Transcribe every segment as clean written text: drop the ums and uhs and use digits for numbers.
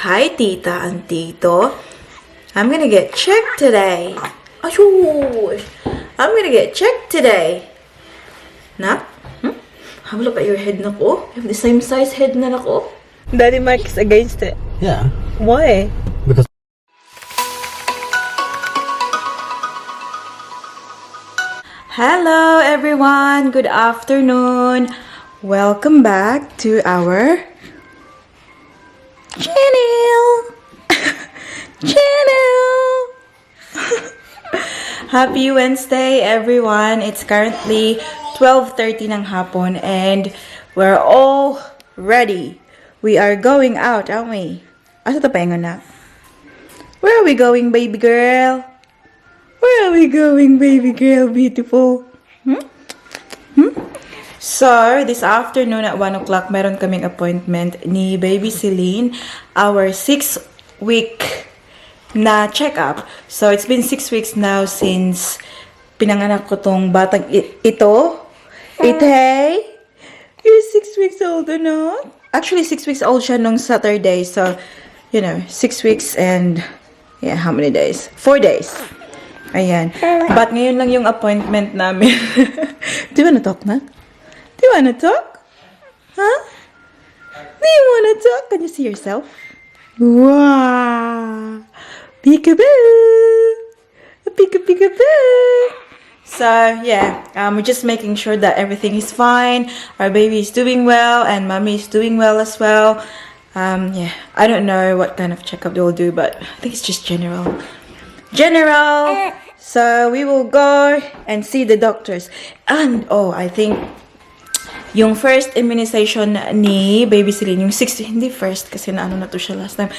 hi, tita and tito. I'm gonna get checked today. Ayush! I'm gonna get checked today. Nak? Have a look at your head, nako. You have the same size head na nako. Daddy Mike is against it. Yeah. Why? Because Hello everyone, good afternoon. Welcome back to our channel. Happy Wednesday everyone. It's currently 12:30 ng hapon and we're all ready. We are going out, aren't we? Asa ta paingon na? Where are we going, baby girl? Where are we going, baby girl? Beautiful. So, this afternoon at 1 o'clock, meron kaming appointment ni Baby Celine, our 6-week na check-up. So, it's been 6 weeks now since pinanganak ko tong batang ito. Ite, you're 6 weeks old or not? Actually, 6 weeks old siya nung Saturday. So, you know, 6 weeks and, yeah, how many days? 4 days. Ayan. But ngayon lang yung appointment namin. Do you wanna talk na? Do you wanna talk? Huh? Do you wanna talk? Can you see yourself? Wow! Peekaboo! Peekaboo! So, yeah. We're just making sure that everything is fine. Our baby is doing well and mommy is doing well as well. Yeah. I don't know what kind of checkup they'll do, but I think it's just general. So, we will go and see the doctors. And, I think, yung first immunization ni Baby Celine, yung 6, hindi first, kasi naano na to siya last time.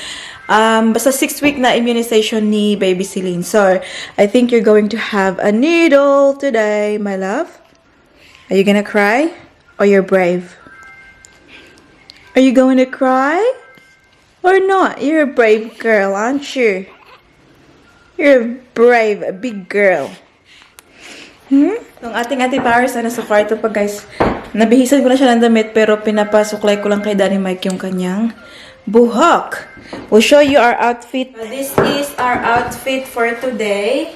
Basta 6-week na immunization ni Baby Celine. So, I think you're going to have a needle today, my love. Are you gonna cry? Or you're brave? Are you going to cry? Or not? You're a brave girl, aren't you? You're a brave, a big girl. Ang ating Ate Paris, nasa kwarto pa guys. Nabihisan ko na siya ng damit pero pinapasuklay ko lang kay Daddy Mike yung kanyang buhok. We'll show you our outfit. This is our outfit for today.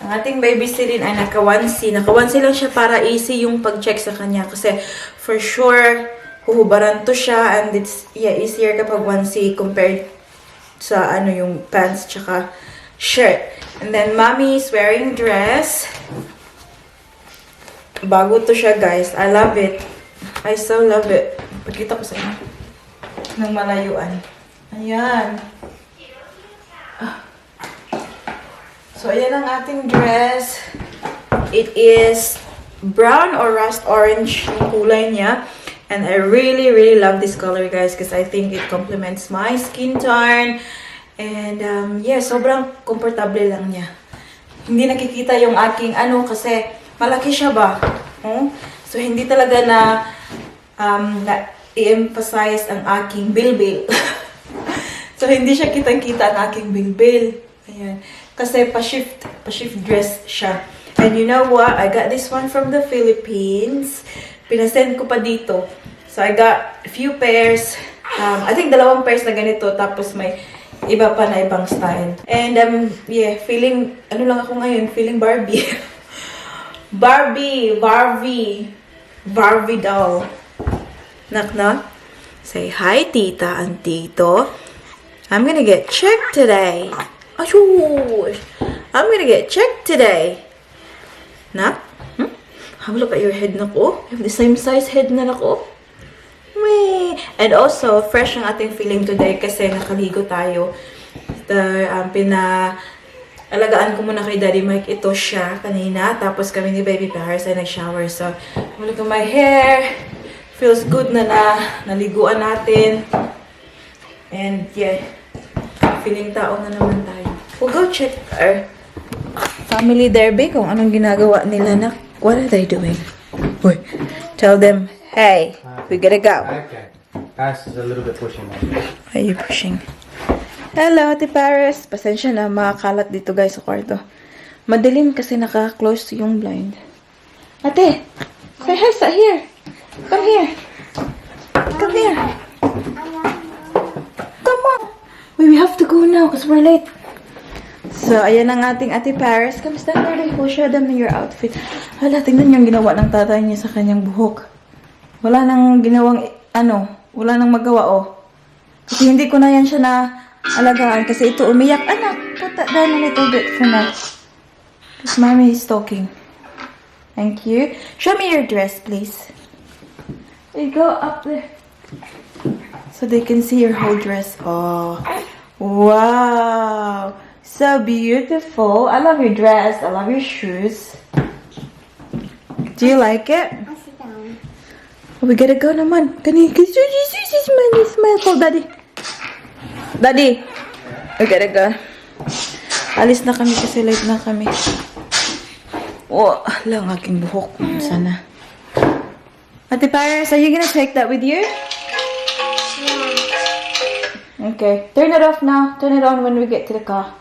Ang ating Baby Celine ay naka-onesie. Naka-onesie lang siya para easy yung pag-check sa kanya. Kasi for sure, huhubaran to siya and it's easier kapag onesie compared sa yung pants tsaka shirt. And then, mommy is wearing dress. Bago to siya, guys. I love it. I so love it. Pagkita ko sa inyo. Nang malayuan. Ayan. So, ayan ang ating dress. It is brown or rust orange yung kulay niya. And I really, really love this color, guys, because I think it complements my skin tone. And, yeah, sobrang komportable lang niya. Hindi nakikita yung aking kasi malaki siya ba? So, hindi talaga na i-emphasize ang aking bilbil. So, hindi siya kitang-kita ang aking bilbil. Ayan. Kasi pa-shift dress siya. And you know what? I got this one from the Philippines. Pinasend ko pa dito. So, I got a few pairs. I think 2 pairs na ganito. Tapos may iba pa na ibang style. And, yeah, feeling, lang ako ngayon? Feeling Barbie. Barbie doll. Knock. Say hi, tita and tito. I'm gonna get checked today. Ayush! I'm gonna get checked today. Nak? Have a look at your head, nako. You have the same size head na nako. And also, fresh ang ating feeling today kasi nakaligo tayo. Alagaan ko muna kay Daddy Mike. Ito siya kanina. Tapos kami ni Baby Paris ay nag-shower. So, look at my hair. Feels good na naliguan natin. And yeah, feeling tao na naman tayo. We'll go check our family derby kung anong ginagawa nila na. What are they doing? Boy, tell them, hey, we gotta go. okay. Pass is a little bit pushing. Are you pushing? Hello, Ate Paris. Pasensya na, makakalat dito guys sa kwarto. Madilim kasi naka-close yung blind. Ate, say hi sa here. Come here. Come here. Come on. Wait, we have to go now because we're late. So, ayan ang ating Ate Paris. Kamusta na rin po siya? Dami your outfit. Hala, tingnan niyo yung ginawa ng tatay niya sa kanyang buhok. Wala nang ginawang, wala nang magawa, oh. Kasi hindi ko na yan siya na alagaan kasi ito umiyak. Anak, put that down a little bit for now. Because mommy is talking. Thank you. Show me your dress, please. You go up there. So they can see your whole dress. Oh, wow. So beautiful. I love your dress. I love your shoes. Do you like it? I'll sit down. Oh, we gotta go naman. Can you smile for daddy? Daddy, we gotta go. Alis na kami kasi late na kami. Oh, lang aking buhok. Sana. Ate Paris, are you gonna take that with you? Yeah. Okay. Turn it off now. Turn it on when we get to the car.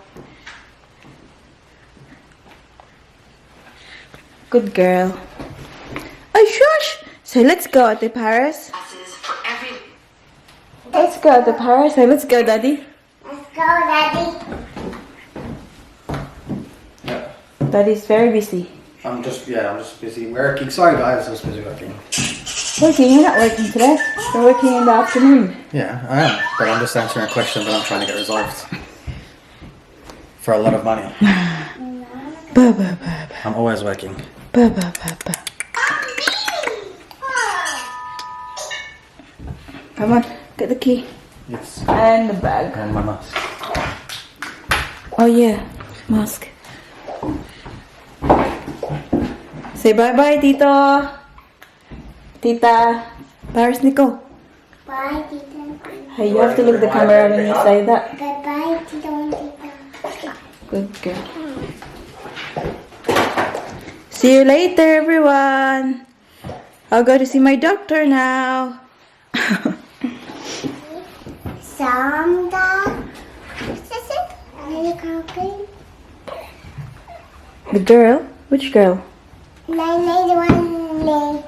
Good girl. Oh, shush! So let's go, Ate Paris. Let's go, Ate Paris. So let's go, Daddy. Let's go, Daddy. Yeah. Daddy's very busy. I'm just busy working. Sorry guys, I'm just busy working. Working? You're not working today. You're working in the afternoon. Yeah, I am. But I'm just answering a question that I'm trying to get resolved. For a lot of money. Ba ba ba ba I'm always working. ba ba ba ba. Come on, get the key Yes. and the bag. And my mask. Oh yeah, mask. Say bye-bye, Tito. Tita. Paris, Nico. Bye, Tita. Hey, you have to look the camera when you say that. Goodbye, Tita and Tita. Good girl. See you later, everyone. I'll go to see my doctor now. The girl? Which girl? The one with the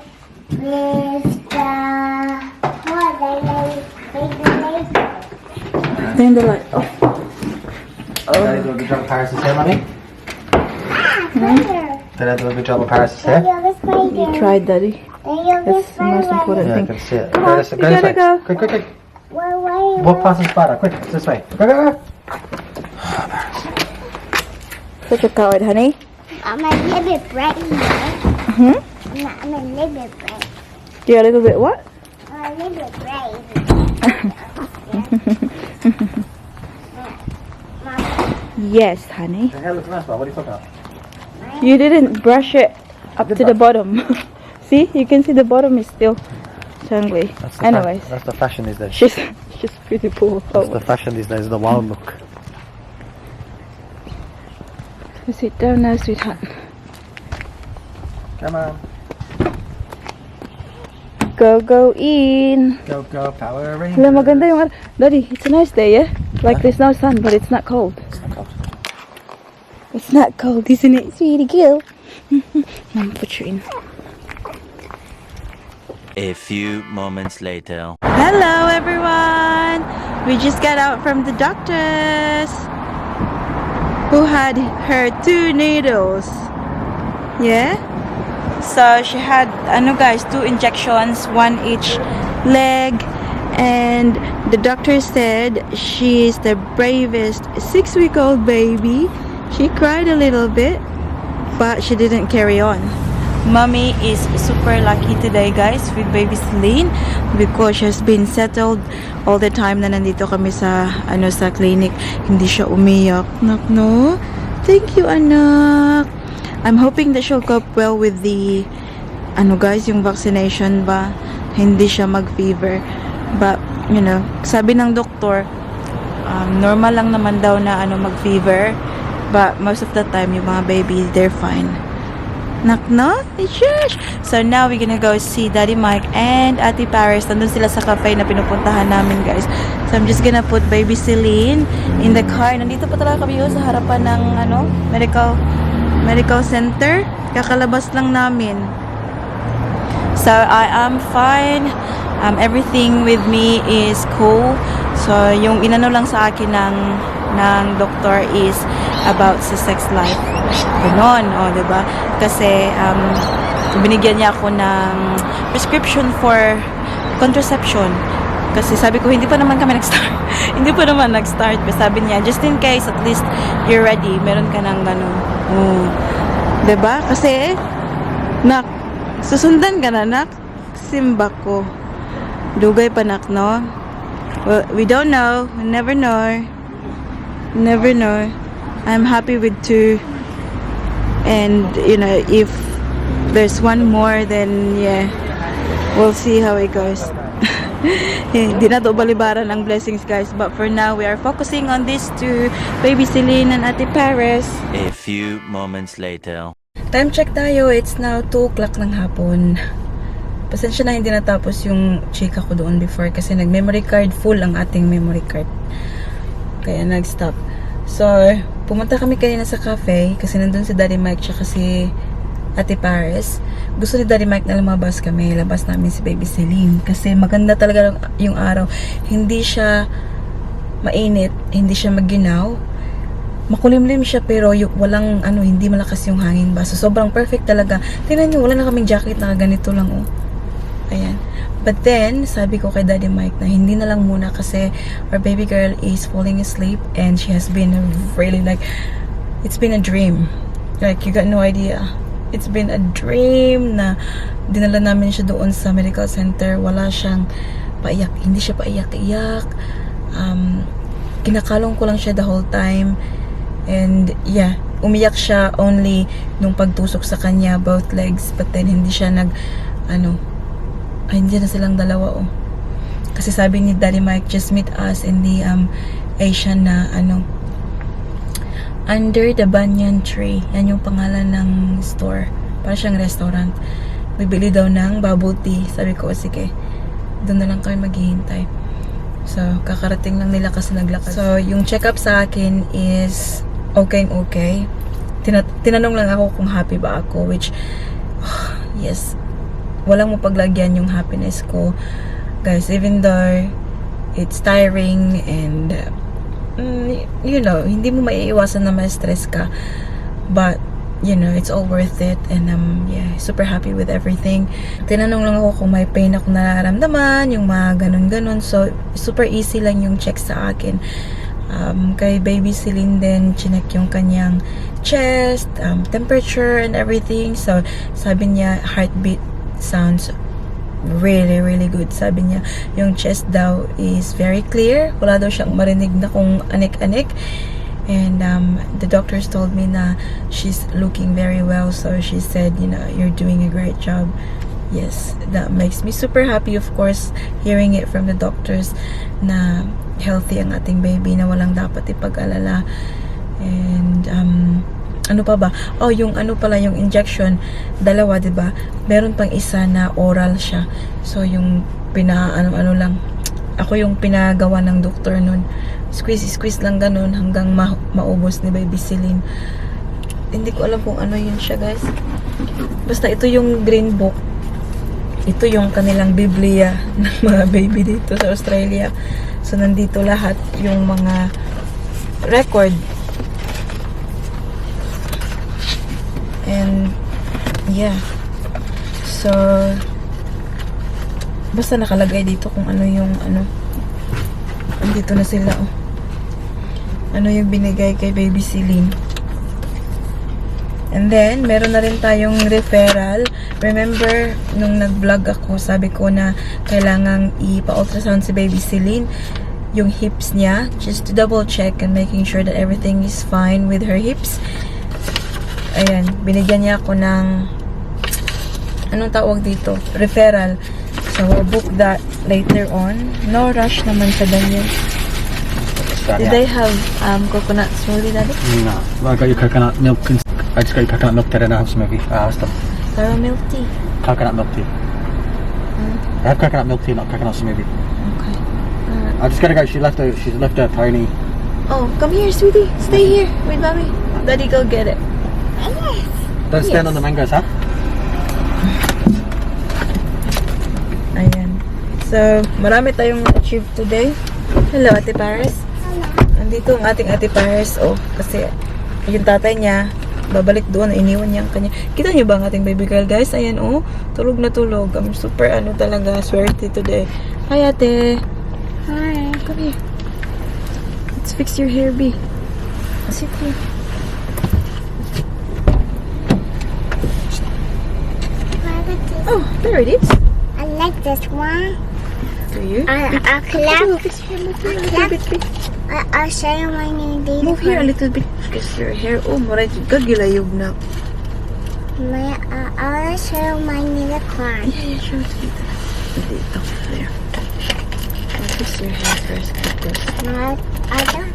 Turn the light off. Did I do a good job of Paris' hair, mommy? Did I do a good job of Paris' hair? You tried, Daddy. That's the most important Yeah, I thing. can see it. Come Go on, this you way. gotta go. Quick, quick, quick. Why? Walk past the spider. Quick, it's this way. Go, go, go. Such a coward, honey. I'm a little bit bright here. Hmm? I'm a little bit bright. You're a little bit what? I'm a little bit bright. Yes, honey. The hair looks nice, but what are you talking about? You didn't brush it up to the bottom. See? You can see the bottom is still tangly. Anyways, That's the fashion these days. she's pretty cool. That's the fashion these days, the wild look. Sit down now, sweetheart. Come on. Go in. Go, go, Power Rangers. Hala, maganda yung Daddy, it's a nice day, yeah? Like there's no sun, but it's not cold. It's not cold. It's not cold, isn't it, sweetie girl? Mom, put you in. A few moments later. Hello, everyone! We just got out from the doctors who had her 2 needles. Yeah? So she had, guys, 2 injections, 1 each leg, and the doctor said she's the bravest 6-week-old baby. She cried a little bit, but she didn't carry on. Mommy is super lucky today, guys, with baby Celine because she has been settled all the time na nandito kami sa sa clinic. Hindi siya umiyak. No? Thank you, anak. I'm hoping that she'll cope well with the guys, yung vaccination ba. Hindi siya mag-fever. But, sabi ng doktor, normal lang naman daw na mag-fever. But most of the time, yung mga baby, they're fine. Knock. Shush! So now we're gonna go see Daddy Mike and Ate Paris. Nandun sila sa cafe na pinupuntahan namin, guys. So I'm just gonna put baby Celine in the car. Nandito pa talaga kami sa harapan ng medical center. Kakalabas lang namin. So I am fine. Everything with me is cool. So, yung inano lang sa akin ng doktor is about sa sex life. Ganon, o, diba? Kasi, binigyan niya ako ng prescription for contraception. Kasi sabi ko, hindi pa naman kami nag-start. Hindi pa naman nag-start. Pero sabi niya, just in case, at least, you're ready. Meron ka ng ganun. Diba? Kasi, susundan ka na, nak. Simba ko. Dugay pa, nak, no? Well, we don't know. We never know. Never know. I'm happy with 2. And, you know, if there's one more, then, yeah. We'll see how it goes. Hindi na to balibaran ang blessings, guys. But for now, we are focusing on these 2, Baby Celine and Ate Paris. A few moments later. Time check tayo. It's now 2 o'clock ng hapon. Pasensya na hindi natapos yung chika ko doon before kasi nag-memory card. Full ang ating memory card. Kaya nag-stop. So, pumunta kami kanina sa cafe kasi nandun si Daddy Mike tsaka si Ate Paris. Gusto ni Daddy Mike na lumabas kami. Labas namin si Baby Celine. Kasi maganda talaga yung araw. Hindi siya mainit. Hindi siya maginaw. Makulimlim siya pero walang hindi malakas yung hangin ba. So, sobrang perfect talaga. Tingnan nyo, wala na kaming jacket na ganito lang, oh. Ayan. But then, sabi ko kay Daddy Mike na hindi na lang muna kasi our baby girl is falling asleep and she has been really it's been a dream. Like, you got no idea. It's been a dream na dinala namin siya doon sa medical center. Wala siyang paiyak. Hindi siya paiyak-iyak. Kinakalong ko lang siya the whole time. And, yeah, umiyak siya only nung pagtusok sa kanya, both legs. But then, hindi siya hindi na silang dalawa, oh. Kasi sabi ni Daddy Mike, just meet us in the Asian na under the banyan tree. Yan yung pangalan ng store. Para siyang restaurant. Bibili daw ng bubble tea. Sabi ko, sige, doon na lang kami maghihintay. So, kakarating lang nila kasi naglakad. So, yung check-up sa akin is okay. Tinanong lang ako kung happy ba ako, which, yes, walang mapaglagyan yung happiness ko, guys, even though it's tiring and you know, hindi mo maiiwasan na ma-stress ka, but you know, it's all worth it. And yeah, super happy with everything. Tinanong lang ako kung may pain ako nararamdaman, yung mga ganun. So super easy lang yung check sa akin. Kay Baby Celine din, chinek yung kanyang chest, temperature and everything. So sabi niya, heartbeat sounds really, really good. Sabi niya, yung chest daw is very clear. Wala daw siyang marinig na kung anik-anik. And the doctors told me na she's looking very well. So she said, you know, you're doing a great job. Yes, that makes me super happy, of course, hearing it from the doctors na healthy ang ating baby, na walang dapat ipag-alala. And ano pa ba? Oh, yung yung injection, dalawa, 'di ba? Meron pang isa na oral siya. So yung lang. Ako yung pinagawa ng doktor nun. Squeeze lang ganun hanggang maubos ni Baby Celine. Hindi ko alam kung ano yun siya, guys. Basta ito yung green book. Ito yung kanilang Biblia ng mga baby dito sa Australia. So nandito lahat yung mga record. And yeah, so basta nakalagay dito kung ano yung andito na sila, oh. Ano yung binigay kay Baby Celine. And then meron na rin tayong referral. Remember nung nag-vlog ako, sabi ko na kailangang ipa-ultrasound si Baby Celine, yung hips niya, just to double check and making sure that everything is fine with her hips. Ayan, binigyan niya ako ng anong tawag dito? Referral. So, we'll book that later on. No rush naman sa Daniel. Did they have coconut smoothie, Daddy? No. Well, I got your coconut milk. I just got your coconut milk today and I have smoothie. Stuff. Sour milk tea. Coconut milk tea. I have coconut milk tea, not coconut smoothie. Okay. I just gotta go. She's left a pony. Oh, come here, sweetie. Stay here with Mommy. Daddy, go get it. Don't stand on the mangoes, huh? Ayan. So, marami tayong achieve today. Hello, Ate Paris. Nandito ang ating Ate Paris. Oh, kasi yung tatay niya, babalik doon. Iniwan niya ang kanya. Kita niyo ba ang ating baby girl, guys? Ayan, oh. Tulog na tulog. I'm super, talaga, swerte today. Hi, Ate. Hi. Come here. Let's fix your hair, B. Sit here. Oh, there it is. I like this one. Do you? I'll show you my new day. Move here a little bit because your hair, oh, maray kagilayog na. I'll show you my unicorn. Yeah, show it dito. Dito. There. I'll fix your hair first. Like this. I don't.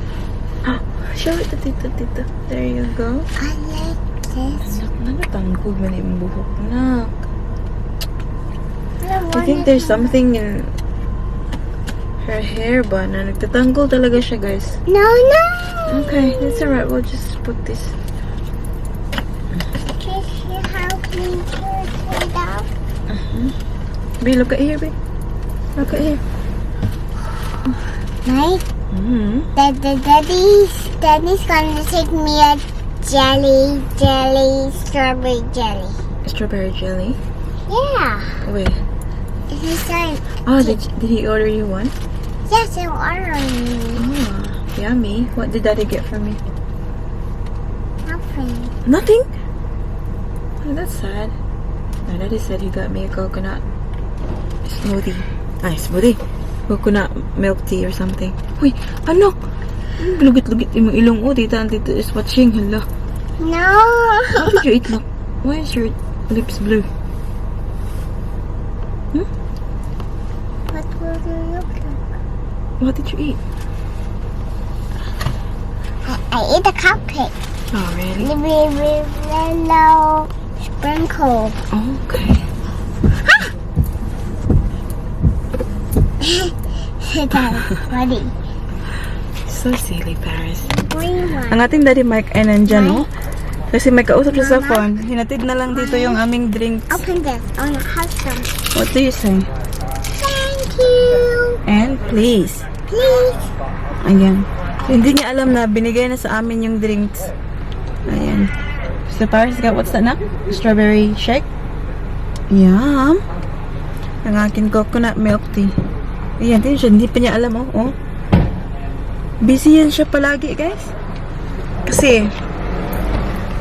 Oh, show it to Tito. There you go. I like this. Anak na, natanggog man yung buhok na. I I think there's something in her hair ba na nagtatanggol talaga siya, guys. No. Okay, that's alright. We'll just put this. Can you help me to it out? Babe, look at here, babe. Look at here. Right? Mm-hmm. Daddy's gonna take me a jelly, strawberry jelly. Strawberry jelly. Yeah. Wait. He said, Oh, did he order you one? yes, I'm ordering me. Oh, yummy. What did Daddy get for me? Nothing. Nothing? Oh, that's sad. My Daddy said he got me a coconut smoothie. Ay, smoothie. Coconut milk tea or something. Wait, ano? Lugit-lugit yung ilong. Oh, tita is watching. Hala. No. How did you eat? Look, why is your lips blue? What will you look like? What did you eat? I ate a cupcake. Oh, really? With yellow sprinkle. Okay. That's funny. So silly, Paris. What do you want? Ang ating Daddy Mike ay nandyan, oh. Kasi may kausap siya sa phone. Hinatid na lang dito yung aming drinks. Open this. I want to have some. What do you say? Thank you. And please. Please. Ayan. Hindi niya alam na binigay na sa amin yung drinks. Ayan. So Paris got, what's that na? Strawberry shake? Yum. Ang aking coconut milk tea. Ayan, tingnan siya. Hindi pa niya alam, oh. Oh. Busy yan siya palagi, guys. Kasi,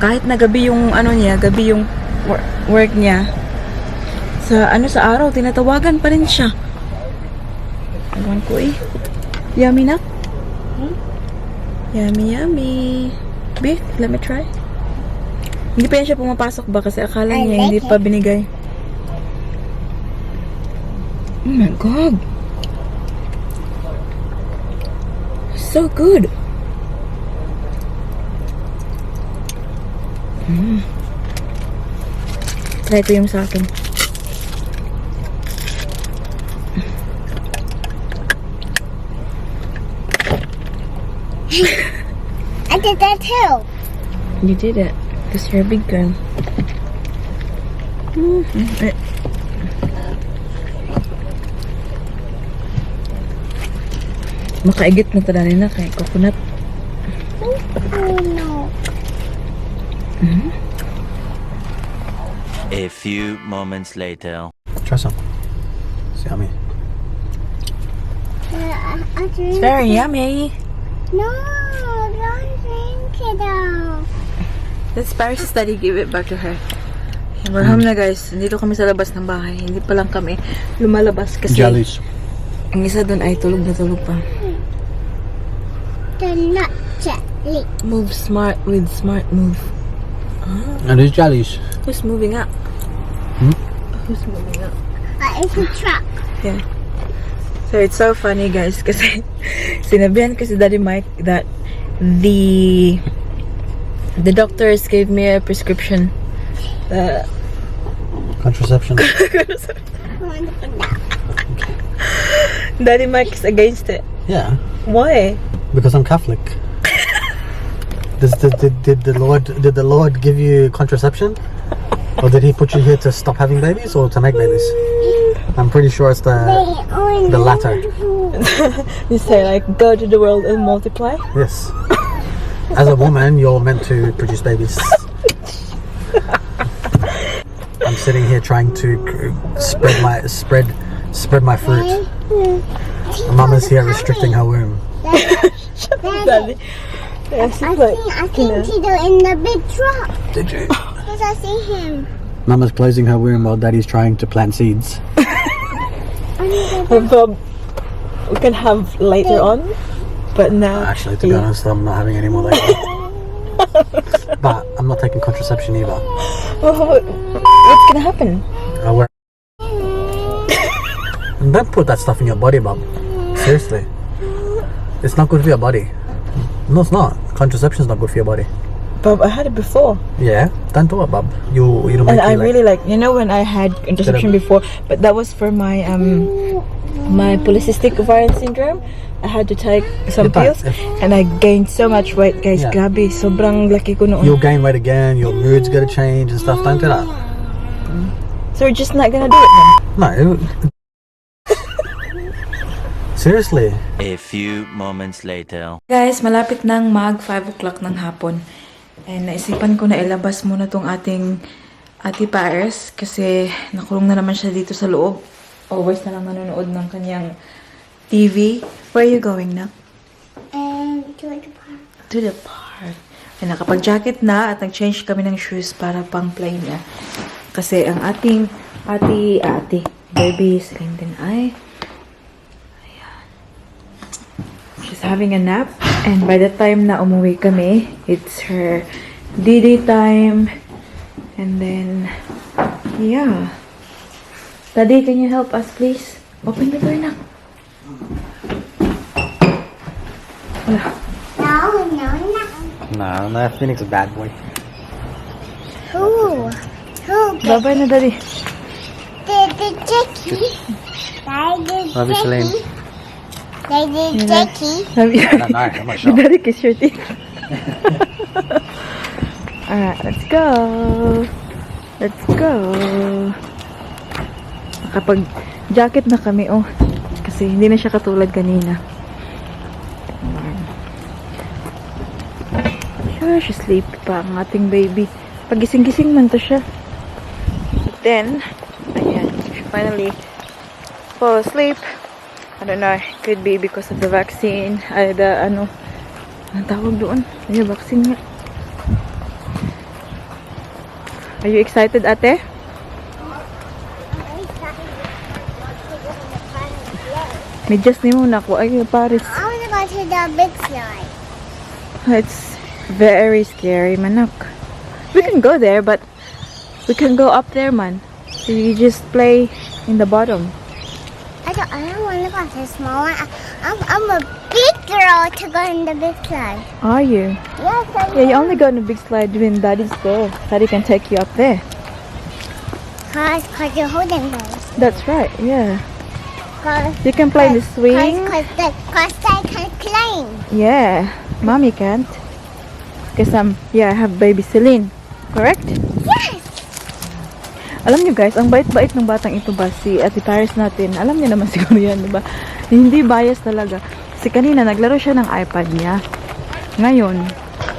kahit na gabi yung, gabi yung work niya, sa araw, tinatawagan pa rin siya. Ewan ko eh. Yummy na? Yummy. Beef, let me try. Hindi pa yan siya pumapasok ba kasi akala niya like hindi pa binigay. Oh my God. So good. Try ko yung sa akin. I did that too. You did it. Because you're a big girl. Makaigit na tada nila kay coconut. Oh no. A few moments later. Try some. It's yummy. I drink It's very yummy. No, don't drink it though. That's Paris' study. Give it back to her. We're home na, guys. Nandito kami sa labas ng bahay. Hindi pa lang kami lumalabas kasi Jellies. ang isa doon ay tulog na tulog pa. The nut jelly. Move smart with smart move. And these jellies. Who's moving up? Who's moving up? It's a truck. Yeah. So it's so funny, guys, kasi sinabihan ko si Daddy Mike that the doctors gave me a prescription. Contraception. Daddy Mike is against it. Yeah. Why? Because I'm Catholic. Did the Lord give you contraception? Or did he put you here to stop having babies or to make babies? I'm pretty sure it's the latter. You say like go to the world and multiply. Yes. As a woman, you're meant to produce babies. I'm sitting here trying to spread my fruit. My mama's here restricting her womb. Daddy. Yeah, she's like, I think Tito in the big truck. Did you? Because I see him. Mama's closing her womb while Daddy's trying to plant seeds. Bob, we can have later on, but now. Actually, to be honest, I'm not having any more later. But I'm not taking contraception either. What's gonna happen? I wear. Don't put that stuff in your body, Bob. Seriously. It's not good for your body. No, it's not. Contraception's not good for your body. Bob, I had it before. Yeah, don't do it, Bob. You don't make And I me really like, you know, when I had contraception before, but that was for my my polycystic ovarian syndrome. I had to take some pills, and I gained so much weight, guys. Yeah. Grabe, sobrang laki ko noon. You'll gain weight again, your mood's gonna change and stuff. Don't do that. So we're just not gonna do it then? No. Seriously. A few moments later. Guys, malapit nang mag 5 o'clock ng hapon. And naisipan ko na ilabas muna tong ating Ate Paris kasi nakulong na naman siya dito sa loob. Always na lang nanonood ng kanyang TV. Where are you going na? To the park. To the park. And nakapag-jacket na at nag-change kami ng shoes para pang play na. Kasi ang ating ate, baby Celine din ay she's having a nap, and by the time na umuwi kami, it's her DD time, and then, yeah. Daddy, can you help us, please? Open the door na. Wala. No, Phoenix is a bad boy. Who? Bye-bye na, Daddy. The Jackie. Love you, Celine. The Jackie. I'm not sure. Daddy, kiss your teeth. Alright, let's go. Let's go. Nakapag-jacket na kami, oh. Kasi hindi na siya katulad kanina. Sure, she's sleepy pa ang ating baby. Pagising-gising man to siya. But then, ayan, she finally fall asleep. I don't know, it could be because of the vaccine. Anong tawag doon? Yung vaccine nga. Are you excited, ate? Medyas ni muna ko. Ay, Paris. I want to go to the big slide. It's very scary, manok. We can go there, but we can go up there, man. So you just play in the bottom. I don't want to go to the small one. I'm a big girl to go in the big slide. Are you? Yes, Yeah, you only go on a big slide when Daddy's there. Daddy can take you up there. Cause you're holding those. That's right, yeah. Cause You can play in the swing. Cause I can climb. Yeah, Mommy can't. Because I have baby Celine. Correct? Yes. Alam niyo guys, ang bait-bait ng batang ito ba, si Ate Paris natin. Alam niyo naman siguro yan, di ba? Hindi bias talaga. Kasi kanina, naglaro siya ng iPad niya. Ngayon,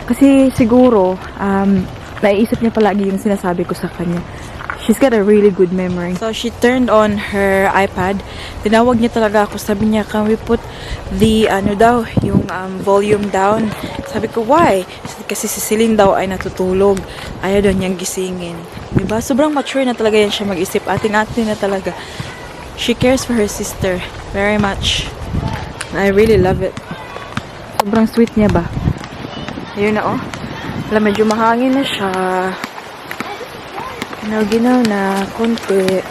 kasi siguro, naiisip niya palagi yung sinasabi ko sa kanya. She's got a really good memory. So, she turned on her iPad. Tinawag niya talaga ako. Sabi niya, can we put the, yung volume down? Sabi ko, why? Kasi si Celine daw ay natutulog. Ayaw daw niyang gisingin. Diba? Sobrang mature na talaga yan siya mag-isip. Ating-ating na talaga. She cares for her sister very much. I really love it. Sobrang sweet niya ba? Ayun na, oh. Alam, medyo mahangin na siya. Ginaw-ginaw na konti.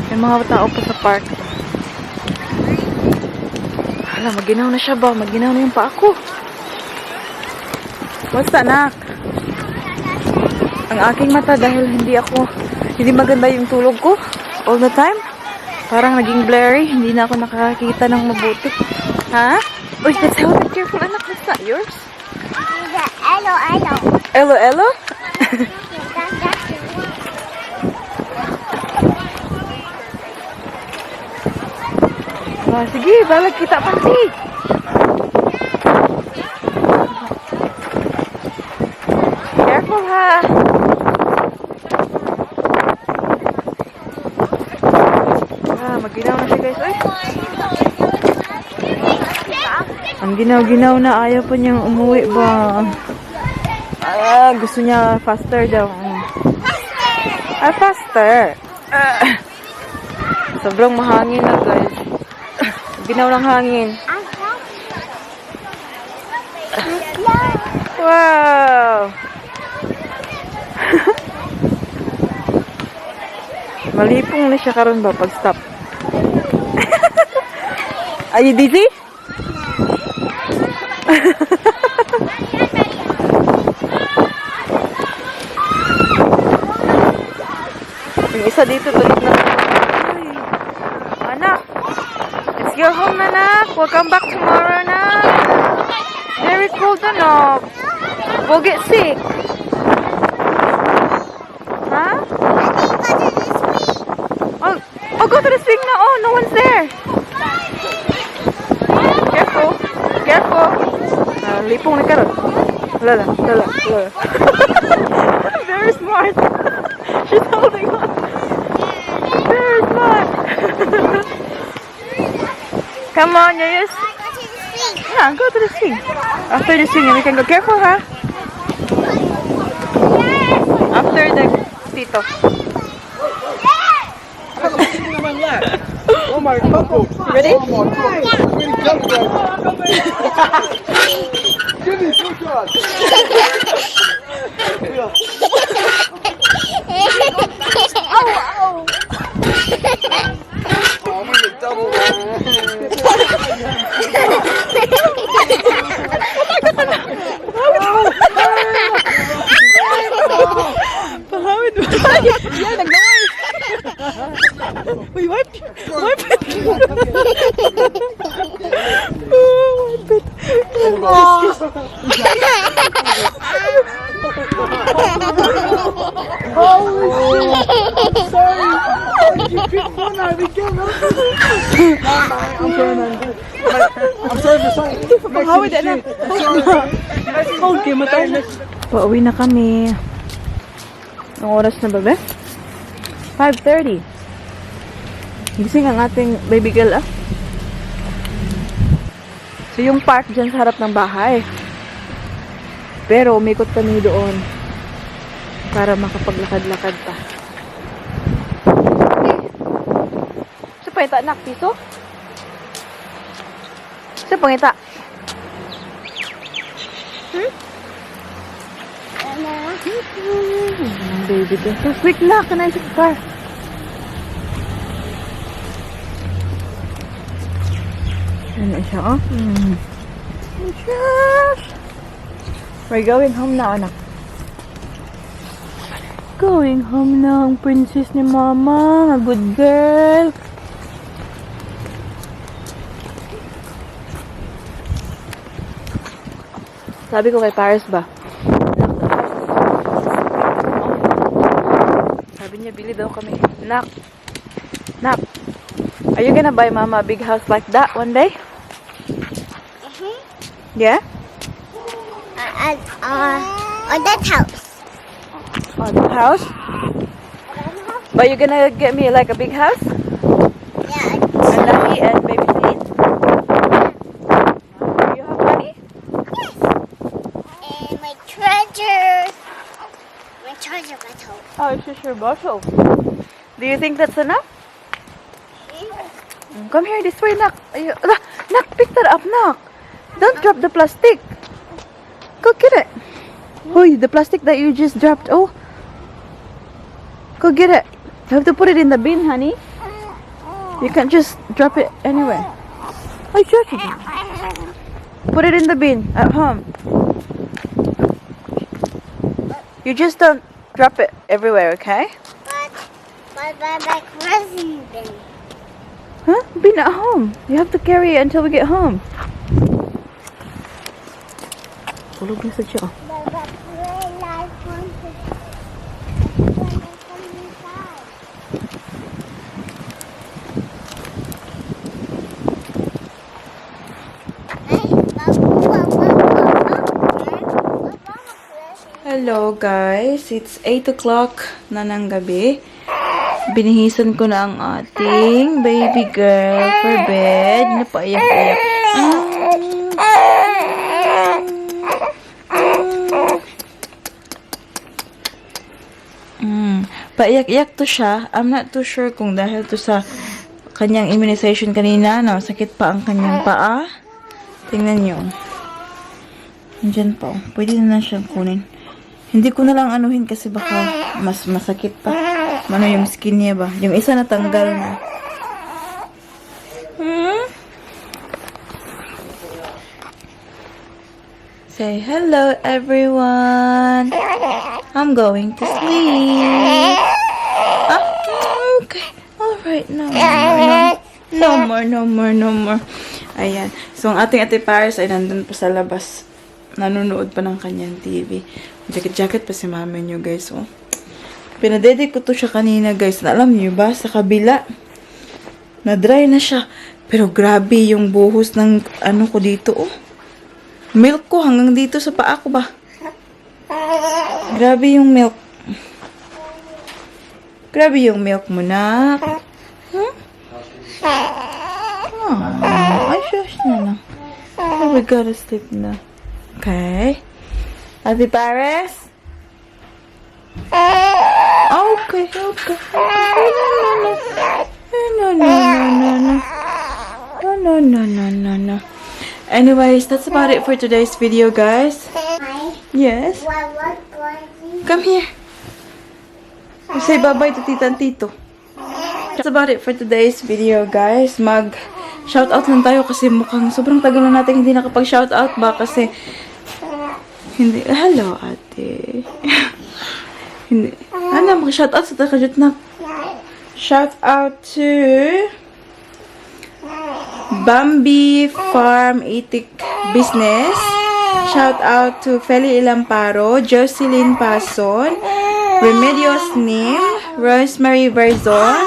May mga tao pa sa park. Hala, maginaw na siya ba? Maginaw na yung pa ako. What's that, nak? Ang aking mata dahil hindi maganda yung tulog ko all the time. Parang naging blurry. Hindi na ako nakakita ng mabuti. Ha? Uy, that's how be careful, anak. That's not yours. The Elo. Elo, Elo? That's Sige, Sige, balik kita pansi. Careful ha. Maginaw na siya guys. Ay. Ang ginaw-ginaw na, ayaw pa niyang umuwi ba? Gusto niya faster daw. Faster. Sobrang mahangin na guys. Ginaw ng hangin. Wow! Malipong na siya karon ba pag stop? Are you dizzy? Yung isa dito tuloy na. Anak, let's go home, anak. We'll come back tomorrow, anak. Very cold, anak. We'll get sick. Huh? Oh, go to the swing now. Oh, no one's there. Careful. Careful. Lipong na karon. Lala. Very smart. She's holding on. Very smart. Come on, Yayas. Yeah, go to the swing. After the swing, we can go. Careful, huh? After the tito. Oh my God. Ready? Oh my God. Give me 2 shots. Oh, I'm gonna double. Pahawid mo. Yan, nag-noise. Uy, wipe it. Wipe it. I'm sorry for saying. Pahawid na. Okay, matay na. Pauwi na kami. Ang oras na ba, be? 5:30. Gising ang ating baby girl, ah. So, yung park dyan sa harap ng bahay. Pero, umikot kami doon para makapaglakad-lakad pa. Sa pangita, anak, piso? Sa pangita? Baby girl. So, quick na, can I just car? Ano siya, oh? Yes! We're going home now, anak. Going home na ang princess ni mama. A good girl. Sabi ko kay Paris ba? Sabi niya, bili daw kami. Nak. Are you gonna buy mama a big house like that one day? Yeah? on that house. Oh, the house? But you're gonna get me like a big house? Yeah. And Lucky and Baby Celine? Do you have money? Yes. And my treasure. My treasure bottle. Oh, it's just your bottle. Do you think that's enough? Come here, this way, Nak. Nak, pick that up, Nak. Don't drop the plastic. Go get it. Hoy, the plastic that you just dropped. Oh. Go get it. You have to put it in the bin, honey. You can't just drop it anywhere. Oh, sure. Put it in the bin at home. You just don't drop it everywhere, okay? But my cousin bin. Huh? Bin at home. You have to carry it until we get home. Tulog na sa siya. hello guys. It's 8 o'clock na ng gabi. Binihisan ko na ang ating baby girl for bed. Napaiyak-iyak. Paiyak-iyak to siya. I'm not too sure kung dahil to sa kanyang immunization kanina. No? Sakit pa ang kanyang paa. Tingnan nyo. Diyan pa. Pwede na siyang kunin. Hindi ko na lang anuhin kasi baka mas masakit pa. Ano yung skin niya ba? Yung isa natanggal na. Say hello everyone. I'm going to sleep. Okay. Alright. No more. Ayan. So, ang ating Ate Paris ay nandun pa sa labas. Nanonood pa ng kanyang TV. Jacket-jacket pa si mama niyo, guys. Oh. Pinadede ko to siya kanina, guys. Na alam niyo ba, sa kabila, na-dry na siya. Pero grabe yung buhos ng ano ko dito, oh. Milk ko hanggang dito sa paa ko ba? Grabe yung milk. Grabe yung milk mo, nak. Ay, shush na lang. Oh, we gotta sleep na. Okay. Ate Paris? Okay. No. Anyways, that's about it for today's video, guys. Yes? Come here. Say bye-bye to Tita and Tito. That's about it for today's video, guys. Mag-shoutout lang tayo kasi mukhang sobrang tagal na natin hindi nakapag-shoutout ba kasi hindi. Hello, ate. Hindi. Ano, mag-shoutout sa takajut na. Shoutout to Bambi Farm Itik Business. Shoutout to Feli Ilamparo, Jocelyn Pason, Remedios Nim, Rosemary Verzon,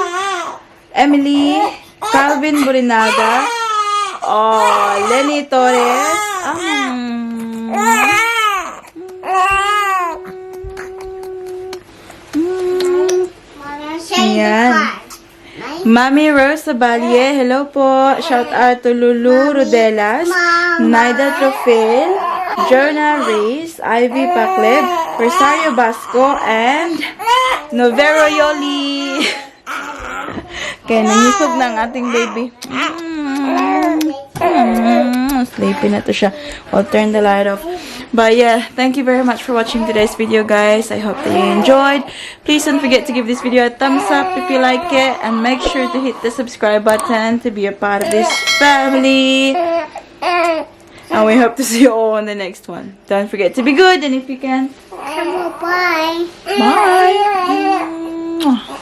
Emily, Calvin Burinaga, Lenny Torres, Ayan. Mami Rose Sabalie, hello po. Shout out to Lulu Rodelas, Naida Trofil, Jonah Reyes, Ivy Pacleb, Rosario Basco, and Novero Yoli. Kaya nangisog na ang ating baby. Sleepy na to siya. I'll turn the light off. But yeah, thank you very much for watching today's video, guys. I hope that you enjoyed. Please don't forget to give this video a thumbs up if you like it. And make sure to hit the subscribe button to be a part of this family. And we hope to see you all in the next one. Don't forget to be good, and if you can, Bye. bye.